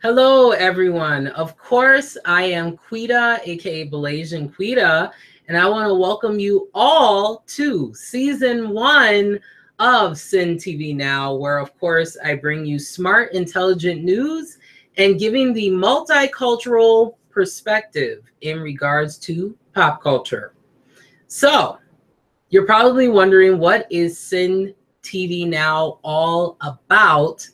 Hello, everyone. Of course, I am Quita, aka Malaysian Quita, and I want to welcome you all to season 1 of SINTVNOW, where, of course, I bring you smart, intelligent news and giving the multicultural perspective in regards to pop culture. So, you're probably wondering, what is SINTVNOW all about?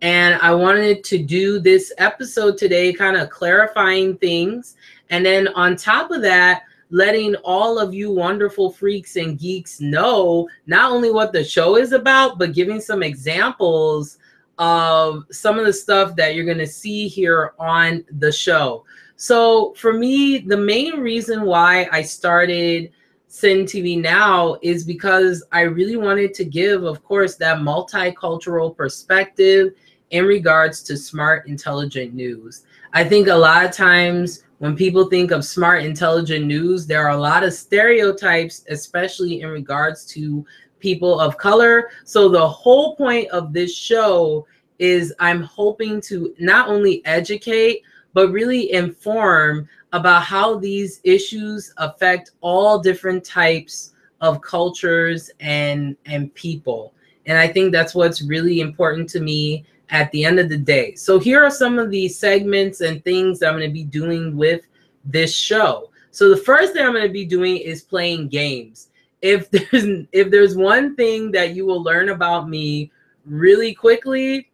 And I wanted to do this episode today, kind of clarifying things. And then on top of that, letting all of you wonderful freaks and geeks know not only what the show is about, but giving some examples of some of the stuff that you're going to see here on the show. So for me, the main reason why I started SINTVNOW is because I really wanted to give, of course, that multicultural perspective in regards to smart, intelligent news. I think a lot of times when people think of smart, intelligent news, there are a lot of stereotypes, especially in regards to people of color. So the whole point of this show is I'm hoping to not only educate, but really inform about how these issues affect all different types of cultures and people. And I think that's what's really important to me at the end of the day. So here are some of the segments and things I'm going to be doing with this show. So the first thing I'm going to be doing is playing games. If there's one thing that you will learn about me really quickly,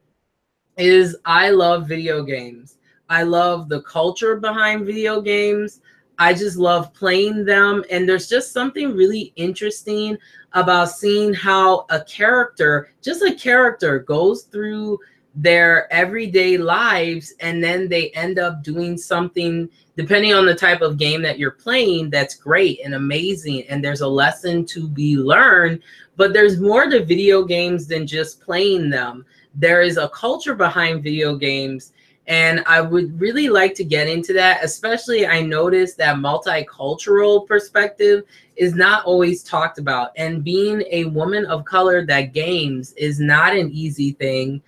is I love video games. I love the culture behind video games. I just love playing them. And there's just something really interesting about seeing how a character, just a character, goes through their everyday lives, and then they end up doing something, depending on the type of game that you're playing, that's great and amazing. And there's a lesson to be learned, but there's more to video games than just playing them. There is a culture behind video games. And I would really like to get into that, especially I noticed that multicultural perspective is not always talked about. And being a woman of color that games is not an easy thing.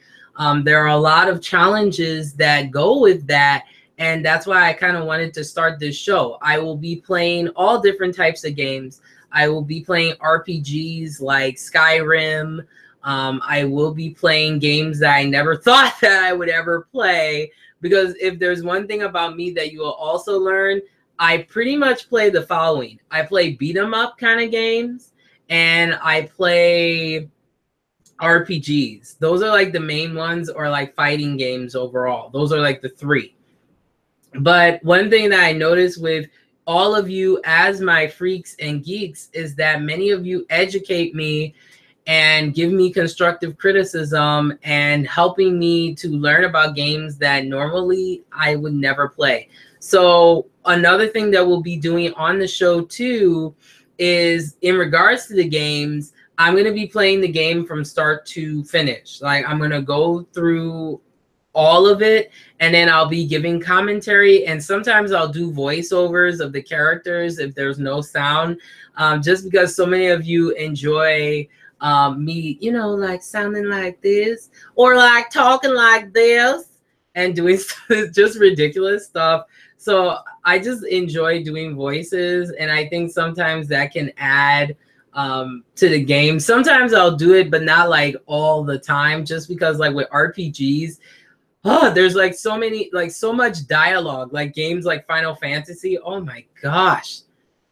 There are a lot of challenges that go with that. And that's why I kind of wanted to start this show. I will be playing all different types of games. I will be playing RPGs like Skyrim. I will be playing games that I never thought that I would ever play, because if there's one thing about me that you will also learn, I pretty much play the following. I play beat 'em up kind of games, and I play RPGs. Those are like the main ones, or like fighting games overall. Those are like the three. But one thing that I noticed with all of you as my freaks and geeks is that many of you educate me and give me constructive criticism and helping me to learn about games that normally I would never play. So another thing that we'll be doing on the show too is, in regards to the games, I'm going to be playing the game from start to finish. Like, I'm going to go through all of it, and then I'll be giving commentary, and sometimes I'll do voiceovers of the characters if there's no sound, just because so many of you enjoy me, you know, like sounding like this, or like talking like this, and doing just ridiculous stuff. So I just enjoy doing voices, and I think sometimes that can add to the game. Sometimes I'll do it, but not like all the time, just because like with RPGs, there's like so many, like so much dialogue, like games like Final Fantasy. Oh my gosh,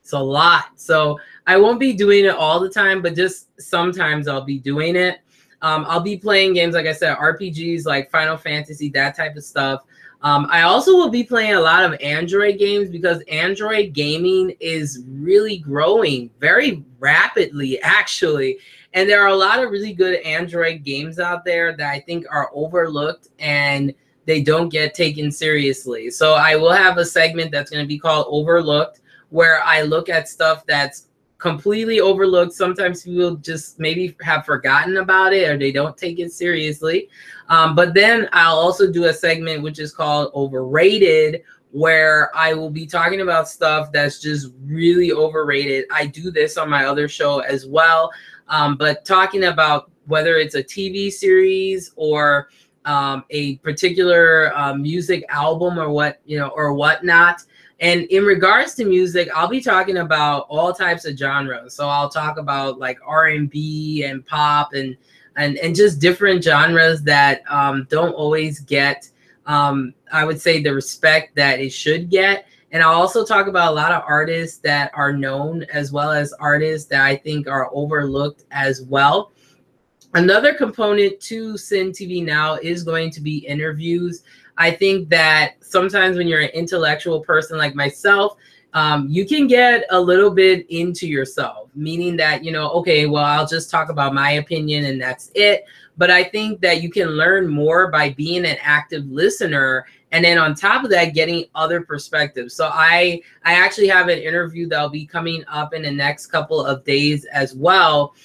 it's a lot. So I won't be doing it all the time, but just sometimes I'll be doing it. I'll be playing games, like I said, RPGs like Final Fantasy, that type of stuff. I also will be playing a lot of Android games, because Android gaming is really growing very rapidly, actually. And there are a lot of really good Android games out there that I think are overlooked and they don't get taken seriously. So I will have a segment that's going to be called Overlooked, where I look at stuff that's completely overlooked. Sometimes people just maybe have forgotten about it, or they don't take it seriously. But then I'll also do a segment which is called Overrated, where I will be talking about stuff that's just really overrated. I do this on my other show as well, but talking about whether it's a TV series or a particular music album or what, or whatnot. And in regards to music, I'll be talking about all types of genres. So I'll talk about like R&B and pop and just different genres that don't always get, I would say, the respect that it should get. And I'll also talk about a lot of artists that are known, as well as artists that I think are overlooked as well. Another component to SINTV Now is going to be interviews. I think that sometimes when you're an intellectual person like myself, you can get a little bit into yourself, meaning that, okay, well, I'll just talk about my opinion and that's it. But I think that you can learn more by being an active listener. And then on top of that, getting other perspectives. So I actually have an interview that'll be coming up in the next couple of days as well.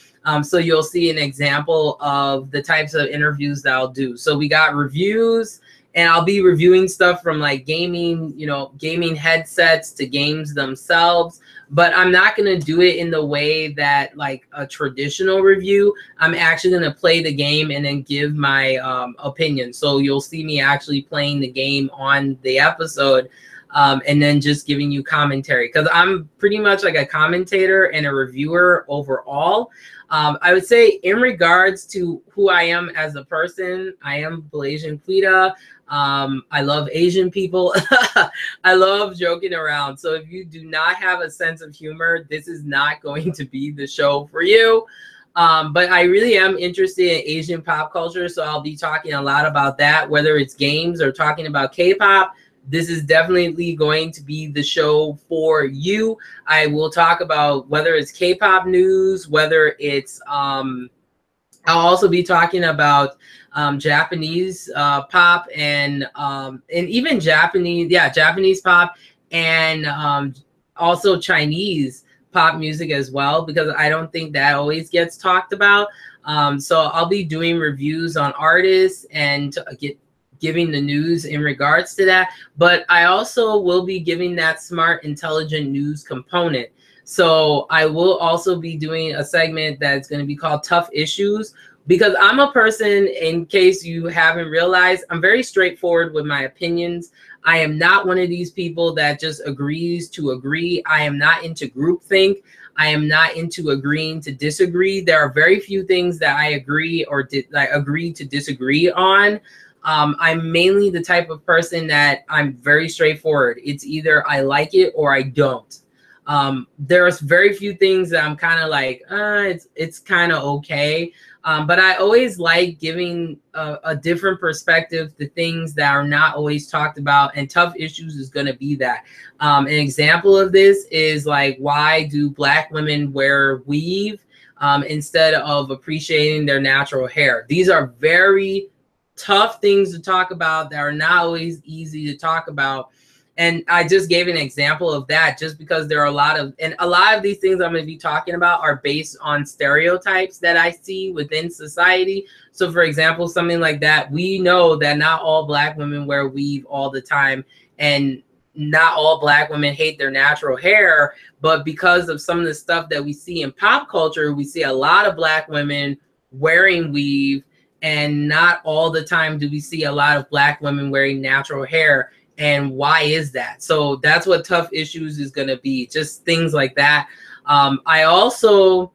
So you'll see an example of the types of interviews that I'll do. So we got reviews, and I'll be reviewing stuff from like gaming, gaming headsets to games themselves. But I'm not going to do it in the way that like a traditional review. I'm actually going to play the game and then give my opinion. So you'll see me actually playing the game on the episode. And then just giving you commentary, because I'm pretty much like a commentator and a reviewer overall. I would say in regards to who I am as a person, I am Blasian Quita. I love Asian people. I love joking around. So if you do not have a sense of humor, this is not going to be the show for you. But I really am interested in Asian pop culture. So I'll be talking a lot about that, whether it's games or talking about K-pop. This is definitely going to be the show for you. I will talk about whether it's K-pop news, whether it's, I'll also be talking about Japanese pop and even Japanese pop, and also Chinese pop music as well, because I don't think that always gets talked about. So I'll be doing reviews on artists and giving the news in regards to that, but I also will be giving that smart, intelligent news component. So I will also be doing a segment that's going to be called Tough Issues, because I'm a person, in case you haven't realized, I'm very straightforward with my opinions. I am not one of these people that just agrees to agree. I am not into groupthink. I am not into agreeing to disagree. There are very few things that I agree or agree to disagree on. I'm mainly the type of person that I'm very straightforward. It's either I like it or I don't. There's very few things that I'm kind of like, it's kind of okay. But I always like giving a different perspective to things that are not always talked about, and Tough Issues is going to be that. An example of this is like, why do Black women wear weave instead of appreciating their natural hair? These are very tough things to talk about that are not always easy to talk about. And I just gave an example of that just because there are a lot of these things I'm going to be talking about are based on stereotypes that I see within society. So for example, something like that, we know that not all Black women wear weave all the time, and not all Black women hate their natural hair, but because of some of the stuff that we see in pop culture, we see a lot of Black women wearing weave, and not all the time do we see a lot of Black women wearing natural hair. And why is that? So that's what Tough Issues is going to be, just things like that. I also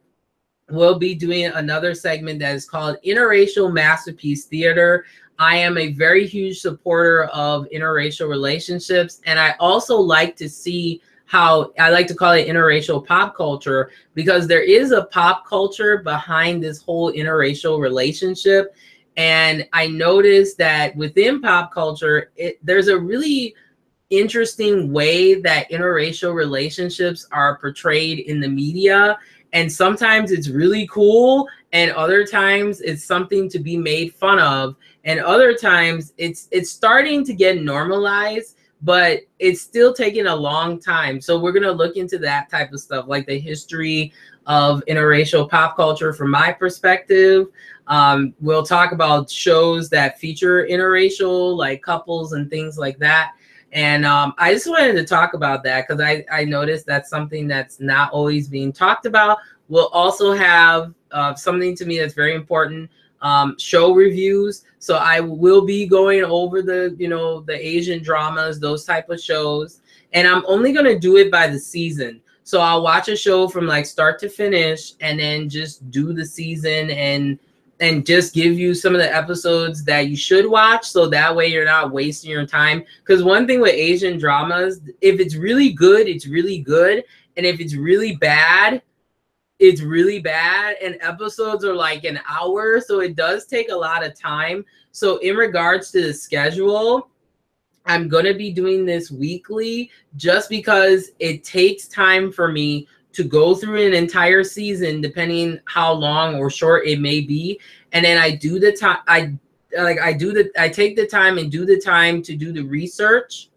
will be doing another segment that is called Interracial Masterpiece Theater. I am a very huge supporter of interracial relationships, and I also like to see how I like to call it interracial pop culture, because there is a pop culture behind this whole interracial relationship. And I noticed that within pop culture, there's a really interesting way that interracial relationships are portrayed in the media. And sometimes it's really cool, and other times it's something to be made fun of, and other times it's starting to get normalized, but it's still taking a long time. So we're going to look into that type of stuff, like the history of interracial pop culture from my perspective. We'll talk about shows that feature interracial, like couples and things like that. And I just wanted to talk about that because I noticed that's something that's not always being talked about. We'll also have something to me that's very important. show reviews. So I will be going over the, the Asian dramas, those type of shows. And I'm only going to do it by the season. So I'll watch a show from like start to finish and then just do the season and just give you some of the episodes that you should watch. So that way you're not wasting your time. Because one thing with Asian dramas, if it's really good, it's really good. And if it's really bad, it's really bad. And episodes are like an hour. So it does take a lot of time. So in regards to the schedule, I'm going to be doing this weekly just because it takes time for me to go through an entire season, depending how long or short it may be. And then I do the time, I take the time and do the time to do the research,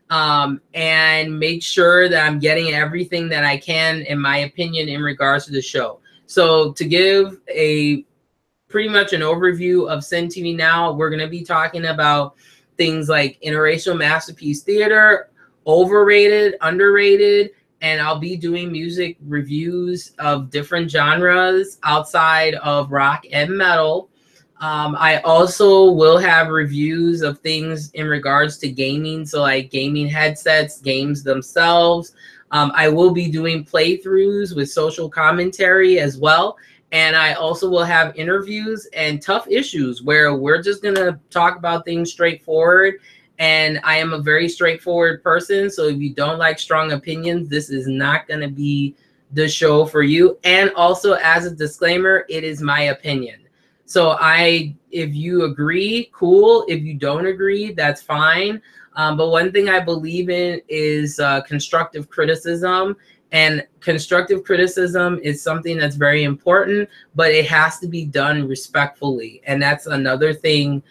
and make sure that I'm getting everything that I can, in my opinion, in regards to the show. So to give pretty much an overview of SINTVNOW, we're going to be talking about things like interracial masterpiece theater, overrated, underrated, and I'll be doing music reviews of different genres outside of rock and metal. I also will have reviews of things in regards to gaming, so like gaming headsets, games themselves. I will be doing playthroughs with social commentary as well. And I also will have interviews and tough issues where we're just going to talk about things straightforward. And I am a very straightforward person. So if you don't like strong opinions, this is not going to be the show for you. And also, as a disclaimer, it is my opinion. So if you agree, cool. If you don't agree, that's fine. But one thing I believe in is constructive criticism. And constructive criticism is something that's very important, but it has to be done respectfully. And that's another thing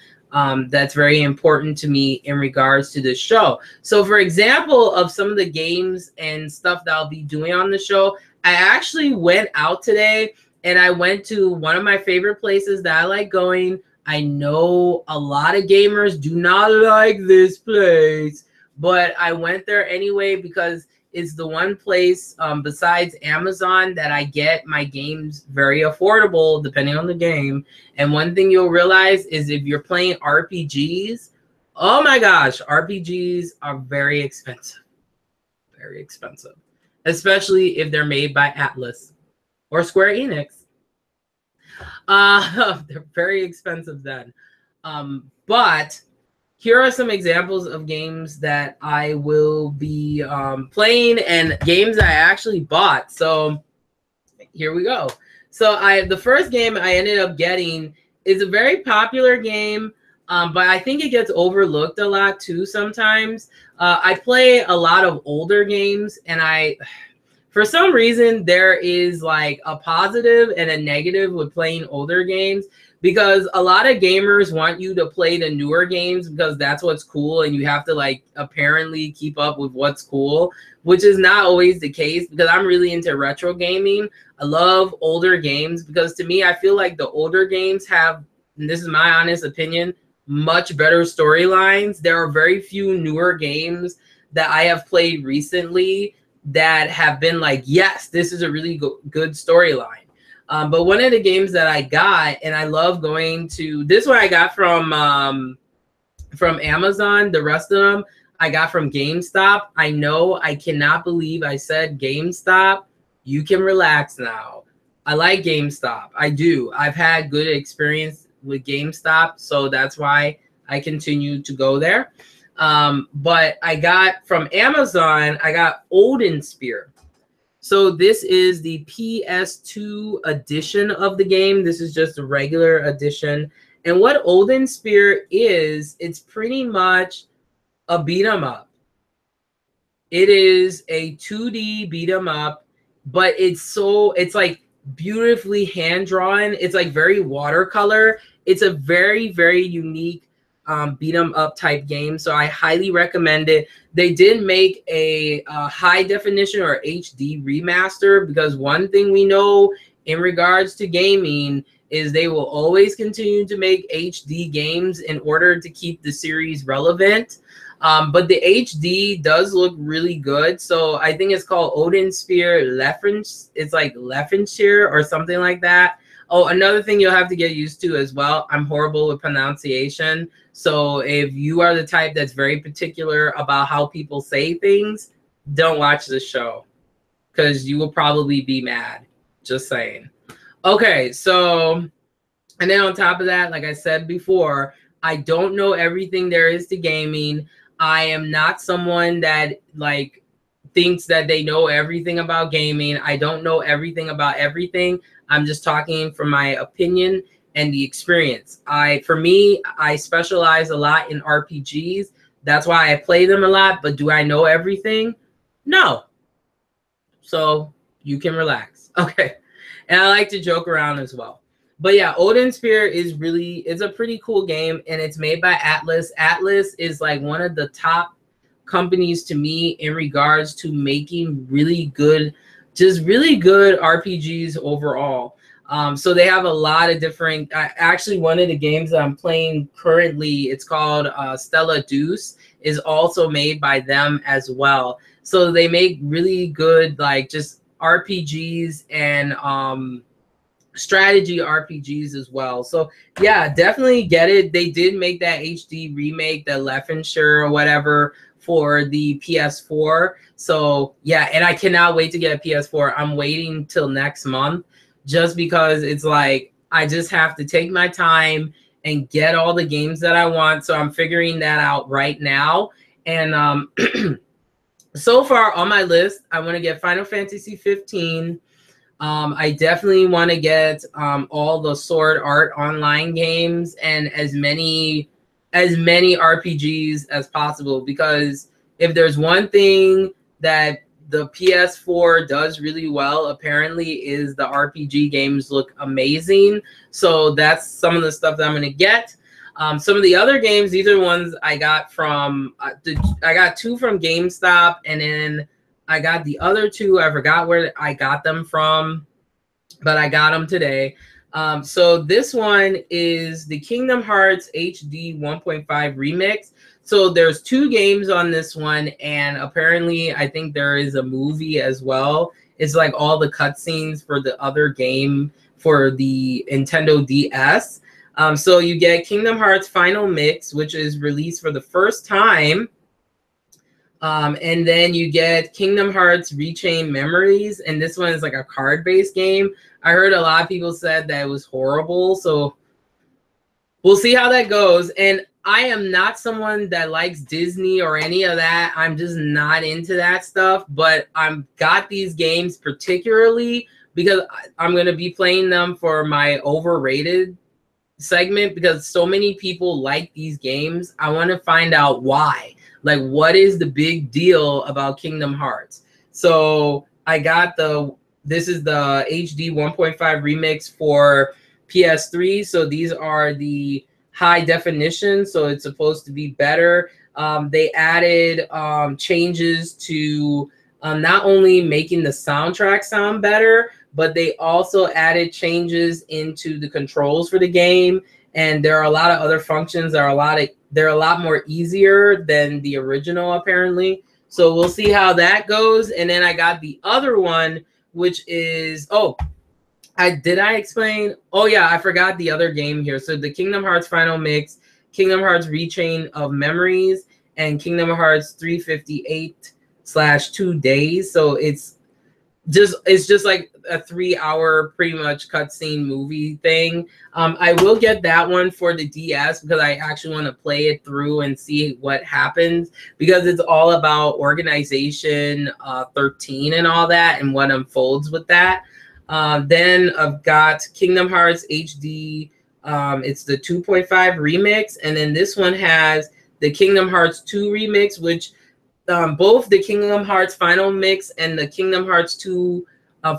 that's very important to me in regards to the show. So for example, of some of the games and stuff that I'll be doing on the show, I actually went out today and I went to one of my favorite places that I like going. I know a lot of gamers do not like this place, but I went there anyway because it's the one place besides Amazon that I get my games very affordable, depending on the game. And one thing you'll realize is if you're playing RPGs, oh my gosh, RPGs are very expensive. Very expensive. Especially if they're made by Atlas or Square Enix. They're very expensive then. But here are some examples of games that I will be playing and games I actually bought. So here we go. So the first game I ended up getting is a very popular game, but I think it gets overlooked a lot too sometimes. I play a lot of older games, and for some reason, there is like a positive and a negative with playing older games. Because a lot of gamers want you to play the newer games because that's what's cool, and you have to like apparently keep up with what's cool, which is not always the case because I'm really into retro gaming. I love older games because to me, I feel like the older games have, and this is my honest opinion, much better storylines. There are very few newer games that I have played recently that have been like, yes, this is a really good storyline. But one of the games that I got, and I love going to, this one I got from Amazon. The rest of them I got from GameStop. I know I cannot believe I said GameStop. You can relax now. I like GameStop. I do. I've had good experience with GameStop, so that's why I continue to go there. But I got from Amazon, I got Olden Spear. So this is the PS2 edition of the game. This is just a regular edition. And what Olden Spear is, it's pretty much a beat 'em up. It is a 2D beat 'em up, but it's like beautifully hand drawn. It's like very watercolor. It's a very, very unique beat 'em up type game, so I highly recommend it. They did make a high definition or HD remaster because one thing we know in regards to gaming is they will always continue to make HD games in order to keep the series relevant. But the HD does look really good. So I think it's called Olden Spear Leffenshire. It's like Leffenshire or something like that. Oh, another thing you'll have to get used to as well. I'm horrible with pronunciation. So if you are the type that's very particular about how people say things, don't watch the show because you will probably be mad. Just saying. Okay, so, and then on top of that, like I said before, I don't know everything there is to gaming. I am not someone that like thinks that they know everything about gaming. I don't know everything about everything. I'm just talking from my opinion and the experience. For me, I specialize a lot in RPGs. That's why I play them a lot. But do I know everything? No. So you can relax. Okay. And I like to joke around as well. But yeah, Odin Sphere is really, it's a pretty cool game, and it's made by Atlas. Atlas is like one of the top companies to me in regards to making really good, just really good RPGs overall. So they have a lot of different, actually one of the games that I'm playing currently, it's called Stella Deuce, is also made by them as well. So they make really good like just RPGs and strategy RPGs as well. So yeah, definitely get it. They did make that HD remake, the Leffenshire or whatever, for the PS4. So yeah, and I cannot wait to get a PS4. I'm waiting till next month just because it's like I just have to take my time and get all the games that I want. So I'm figuring that out right now. And so far on my list, I want to get Final Fantasy 15. I definitely want to get all the Sword Art Online games and as many RPGs as possible, because if there's one thing that the PS4 does really well, apparently, is the RPG games look amazing. So that's some of the stuff that I'm going to get. Some of the other games, these are ones I got from, I got 2 from GameStop, and then I got the other 2. I forgot where I got them from, but I got them today. So this one is the Kingdom Hearts HD 1.5 remix. So there's 2 games on this one, and apparently I think there is a movie as well. It's like all the cutscenes for the other game for the Nintendo DS. So you get Kingdom Hearts Final Mix, which is released for the first time. And then you get Kingdom Hearts Rechain Memories, and this one is like a card-based game. I heard a lot of people said that it was horrible, so we'll see how that goes. And I am not someone that likes Disney or any of that. I'm just not into that stuff, but I'm got these games particularly because I'm going to be playing them for my overrated segment, because so many people like these games. I want to find out why. Like, what is the big deal about Kingdom Hearts? So I got this is the HD 1.5 remix for PS3. So these are the high definition. So it's supposed to be better. They added changes to not only making the soundtrack sound better, but they also added changes into the controls for the game. And there are a lot of other functions that are they're a lot more easier than the original, apparently. So we'll see how that goes. And then I got the other one, which is, did I explain? Oh yeah, I forgot the other game here. So the Kingdom Hearts Final Mix, Kingdom Hearts Rechain of Memories, and Kingdom Hearts 358/2 Days. So it's just like a 3-hour pretty much cutscene movie thing. I will get that one for the DS because I actually want to play it through and see what happens, because it's all about Organization 13 and all that and what unfolds with that. Then I've got Kingdom Hearts HD. It's the 2.5 remix, and then this one has the Kingdom Hearts 2 remix, which both the Kingdom Hearts Final Mix and the Kingdom Hearts 2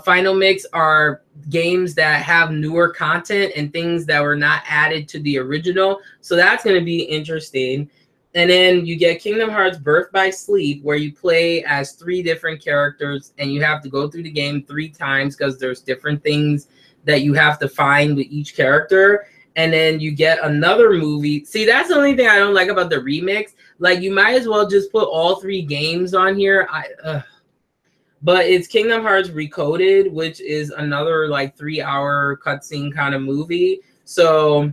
Final Mix are games that have newer content and things that were not added to the original. So that's going to be interesting. And then you get Kingdom Hearts Birth by Sleep, where you play as 3 different characters, and you have to go through the game 3 times because there's different things that you have to find with each character. And then you get another movie. See, that's the only thing I don't like about the remix. Like, you might as well just put all 3 games on here. but it's Kingdom Hearts Recoded, which is another like 3-hour cutscene kind of movie. So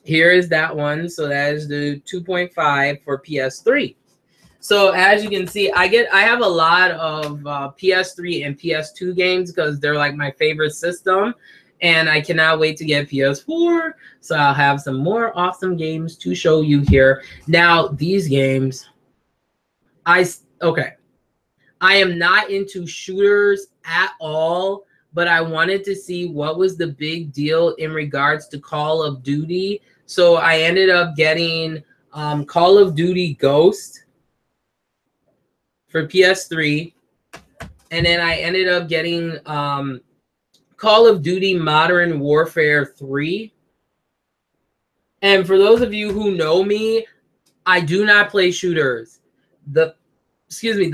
here is that one. So that is the 2.5 for PS3. So as you can see, I have a lot of PS3 and PS2 games because they're like my favorite system, and I cannot wait to get PS4. So I'll have some more awesome games to show you here. Now these games, okay, I am not into shooters at all, but I wanted to see what was the big deal in regards to Call of Duty. So I ended up getting Call of Duty Ghost for PS3, and then I ended up getting Call of Duty Modern Warfare 3. And for those of you who know me, I do not play shooters. The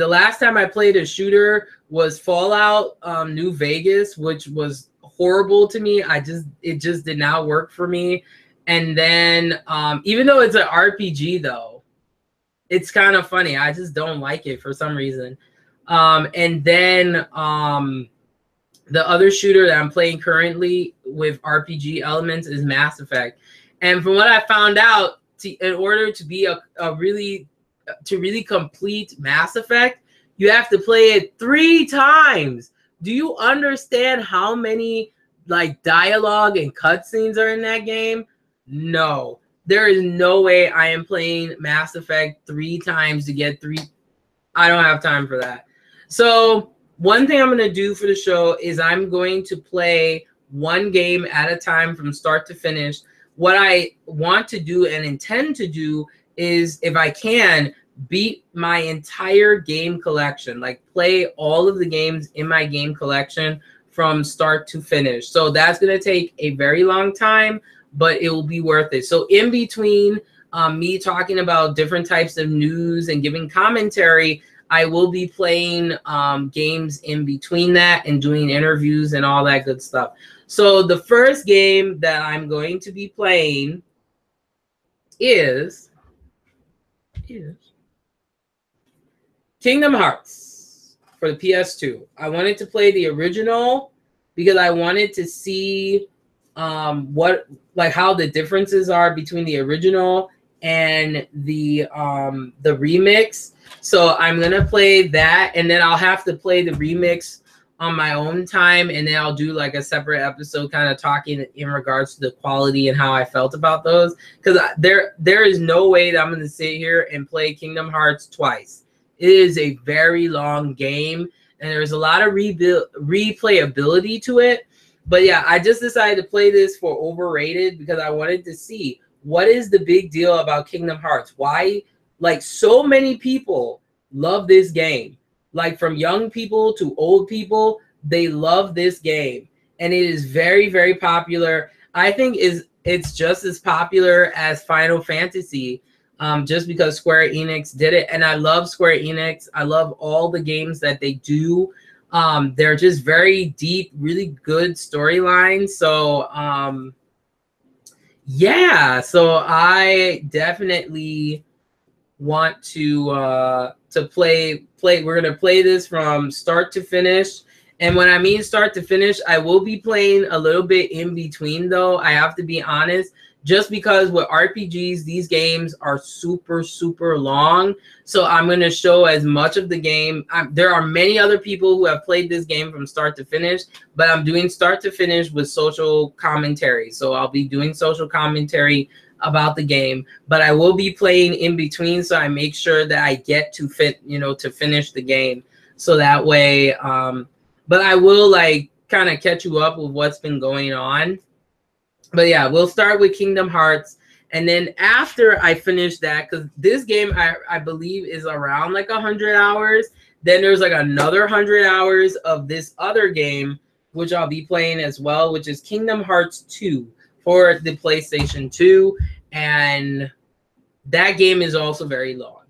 last time I played a shooter was Fallout New Vegas, which was horrible to me. It just did not work for me. And then even though it's an RPG though, it's kind of funny. I just don't like it for some reason. And then the other shooter that I'm playing currently with RPG elements is Mass Effect. And from what I found out, in order to be to really complete Mass Effect, you have to play it 3 times. Do you understand how many like dialogue and cutscenes are in that game? No. There is no way I am playing Mass Effect 3 times to get 3. I don't have time for that. So one thing I'm going to do for the show is I'm going to play one game at a time from start to finish. What I want to do and intend to do is, if I can, beat my entire game collection, like play all of the games in my game collection from start to finish. So that's going to take a very long time, but it will be worth it. So in between me talking about different types of news and giving commentary, I will be playing games in between that and doing interviews and all that good stuff. So the first game that I'm going to be playing is Kingdom Hearts for the PS2. I wanted to play the original because I wanted to see how the differences are between the original and the remix. So I'm gonna play that, and then I'll have to play the remix on my own time, and then I'll do like a separate episode kind of talking in regards to the quality and how I felt about those, because there is no way that I'm gonna sit here and play Kingdom Hearts twice. It is a very long game, and there's a lot of replayability to it. But yeah, I just decided to play this for overrated because I wanted to see what is the big deal about Kingdom Hearts. Why, like, so many people love this game. Like, from young people to old people, they love this game. And it is very, very popular. I think it's just as popular as Final Fantasy, just because Square Enix did it. And I love Square Enix. I love all the games that they do. They're just very deep, really good storylines. So, yeah. So I definitely want to play. We're gonna play this from start to finish. And when I mean start to finish, I will be playing a little bit in between, though. I have to be honest, just because with RPGs, these games are super, super long. So I'm going to show as much of the game. There are many other people who have played this game from start to finish, but I'm doing start to finish with social commentary. So I'll be doing social commentary about the game, but I will be playing in between, so I make sure that I get to finish the game. So that way, but I will like kind of catch you up with what's been going on. But yeah, we'll start with Kingdom Hearts. And then after I finish that, because this game, I believe, is around like 100 hours. Then there's like another 100 hours of this other game, which I'll be playing as well, which is Kingdom Hearts 2 for the PlayStation 2. And that game is also very long.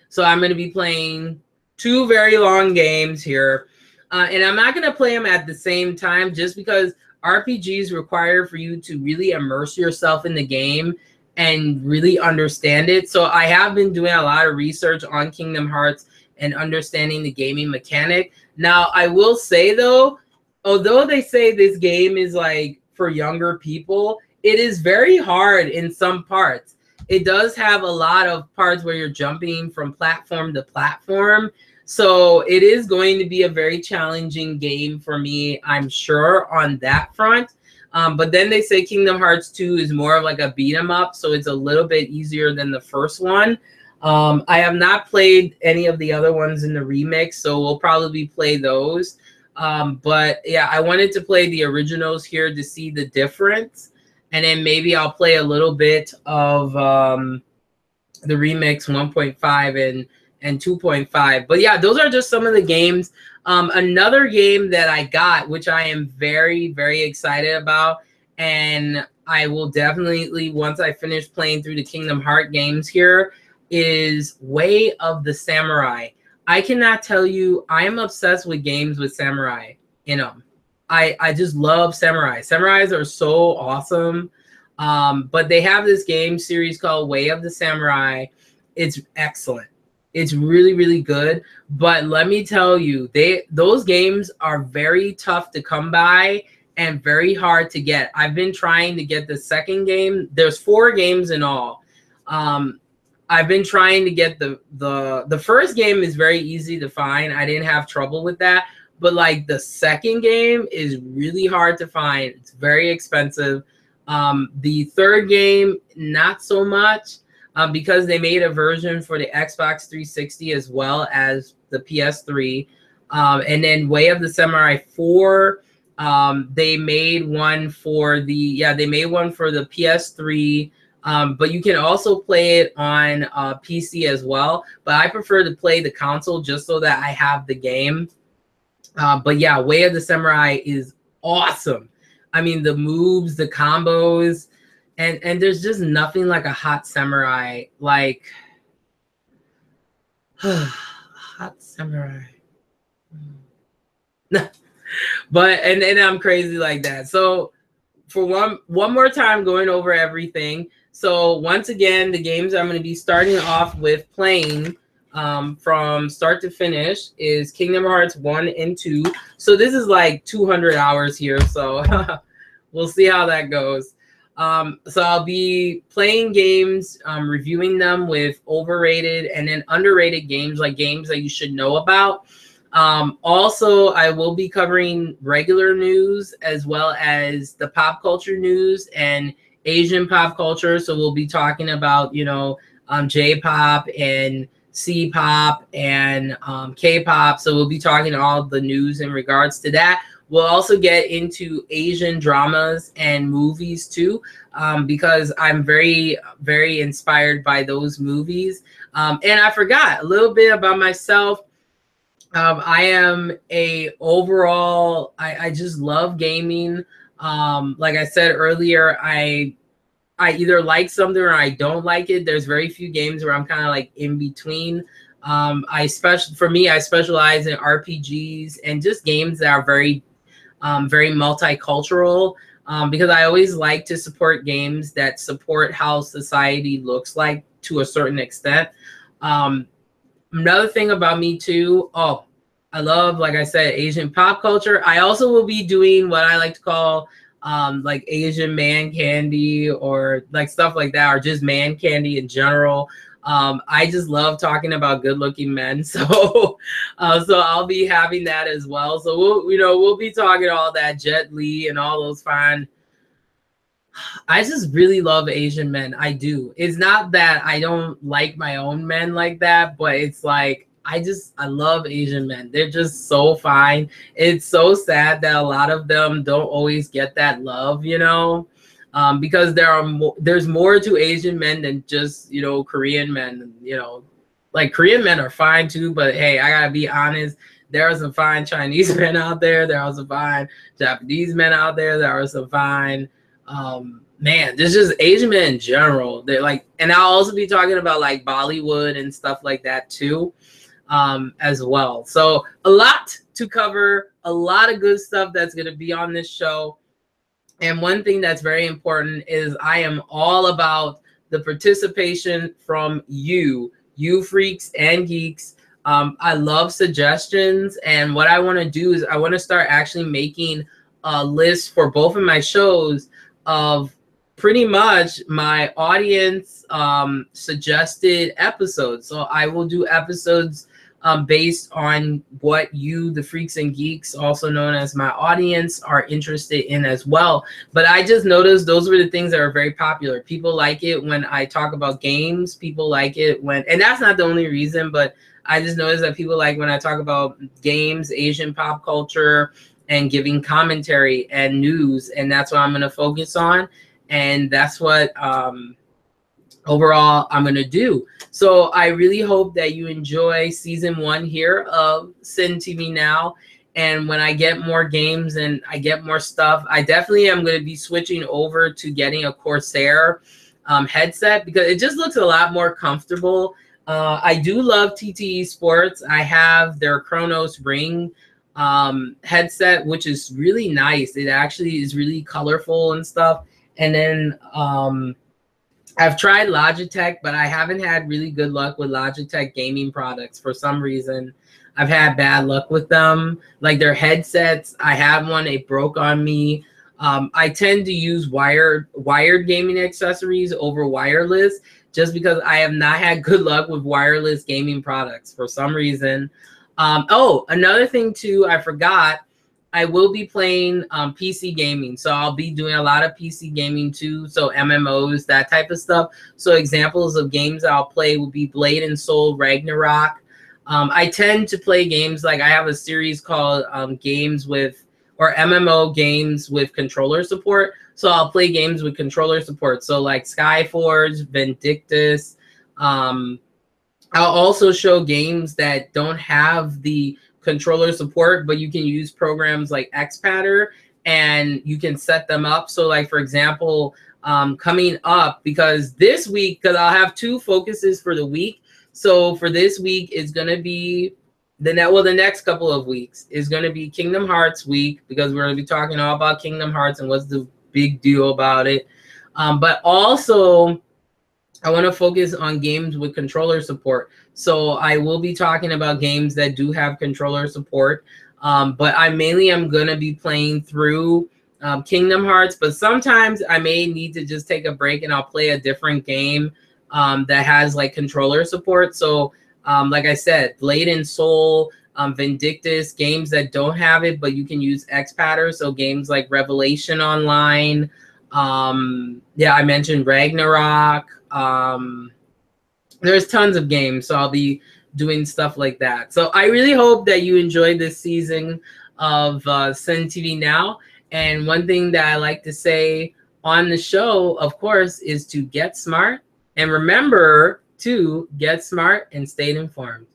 So I'm going to be playing 2 very long games here. And I'm not going to play them at the same time, just because RPGs require for you to really immerse yourself in the game and really understand it. So I have been doing a lot of research on Kingdom Hearts, and understanding the gaming mechanic. Now, I will say though, although they say this game is like for younger people, it is very hard in some parts. It does have a lot of parts where you're jumping from platform to platform. So it is going to be a very challenging game for me, I'm sure, on that front. But then they say Kingdom Hearts 2 is more of like a beat 'em up, so it's a little bit easier than the first one. I have not played any of the other ones in the remix, so we'll probably play those. But yeah, I wanted to play the originals here to see the difference. And then maybe I'll play a little bit of the remix 1.5 and 2.5. But yeah, those are just some of the games. Another game that I got, which I am very, very excited about, and I will definitely, once I finish playing through the Kingdom Hearts games here, is Way of the Samurai. I cannot tell you, I am obsessed with games with samurai in them. I just love samurai. Samurais are so awesome. But they have this game series called Way of the Samurai. It's excellent. It's really, really good. But let me tell you, those games are very tough to come by and very hard to get. I've been trying to get the second game. There's 4 games in all. I've been trying to get the first game is very easy to find. I didn't have trouble with that. But like the second game is really hard to find. It's very expensive. The third game, not so much, because they made a version for the Xbox 360 as well as the PS3. And then Way of the Samurai 4, they made one for the PS3. But you can also play it on PC as well. But I prefer to play the console just so that I have the game. But yeah, Way of the Samurai is awesome. I mean, the moves, the combos, and there's just nothing like a hot samurai. Like, hot samurai. But, and I'm crazy like that. So for one more time, going over everything. So once again, the games I'm going to be starting off with playing from start to finish is Kingdom Hearts 1 and 2. So this is like 200 hours here. So we'll see how that goes. So I'll be playing games, reviewing them with overrated and then underrated games, like games that you should know about. Also, I will be covering regular news as well as the pop culture news and Asian pop culture. So we'll be talking about, J-pop and C-pop and K-pop. So we'll be talking all the news in regards to that. We'll also get into Asian dramas and movies too, because I'm very, very inspired by those movies. And I forgot a little bit about myself. I am I just love gaming. Like I said earlier, I either like something or I don't like it. There's very few games where I'm kind of like in between. For me, I specialize in RPGs and just games that are very multicultural, because I always like to support games that support how society looks like to a certain extent. Another thing about me too, I love, like I said, Asian pop culture. I also will be doing what I like to call like Asian man candy, or like stuff like that, or just man candy in general. I just love talking about good-looking men, so I'll be having that as well. So we'll be talking all that Jet Li and all those fine. I just really love Asian men. I do. It's not that I don't like my own men like that, but it's like I love Asian men. They're just so fine. It's so sad that a lot of them don't always get that love, because there's more to Asian men than just, Korean men. Like Korean men are fine too, but hey, I gotta be honest. There are some fine Chinese men out there. There are some fine Japanese men out there. There are some fine, there's just Asian men in general. They're like, and I'll also be talking about like Bollywood and stuff like that too, as well. So a lot to cover, a lot of good stuff that's going to be on this show. And one thing that's very important is I am all about the participation from you freaks and geeks. I love suggestions, and what I want to do is I want to start actually making a list for both of my shows of pretty much my audience suggested episodes. So I will do episodes based on what you, the freaks and geeks, also known as my audience, are interested in as well. But I just noticed those were the things that are very popular. People like it when I talk about games. People like it when, and that's not the only reason, but I just noticed that people like when I talk about games, Asian pop culture, and giving commentary and news. And that's what I'm going to focus on. And that's what overall I'm going to do. So I really hope that you enjoy season 1 here of SINTVNOW. And when I get more games and I get more stuff, I definitely am going to be switching over to getting a Corsair headset, because it just looks a lot more comfortable. I do love TTE Sports. I have their Chronos Ring headset, which is really nice. It actually is really colorful and stuff. And then I've tried Logitech, but I haven't had really good luck with Logitech gaming products. For some reason, I've had bad luck with them. Like their headsets, I had one, it broke on me. I tend to use wired gaming accessories over wireless, just because I have not had good luck with wireless gaming products for some reason. Oh, another thing too, I forgot. I will be playing PC gaming. So I'll be doing a lot of PC gaming too. So MMOs, that type of stuff. So examples of games I'll play will be Blade and Soul Ragnarok. I tend to play games, like I have a series called games with, or MMO games with controller support. So I'll play games with controller support. So like Skyforge, Vindictus. I'll also show games that don't have the controller support, but you can use programs like Xpadder and you can set them up. So like, for example, coming up, because this week, because I'll have 2 focuses for the week. So for this week is going to be the next couple of weeks is going to be Kingdom Hearts week, because we're going to be talking all about Kingdom Hearts and what's the big deal about it. But also I want to focus on games with controller support. So I will be talking about games that do have controller support. But I mainly am going to be playing through Kingdom Hearts. But sometimes I may need to just take a break and I'll play a different game that has like controller support. So like I said, Blade and Soul, Vindictus, games that don't have it, but you can use Xpadder. So games like Revelation Online. Yeah, I mentioned Ragnarok. There's tons of games, so I'll be doing stuff like that. So I really hope that you enjoyed this season of SINTVNOW. And one thing that I like to say on the show, of course, is to get smart. And remember to get smart and stay informed.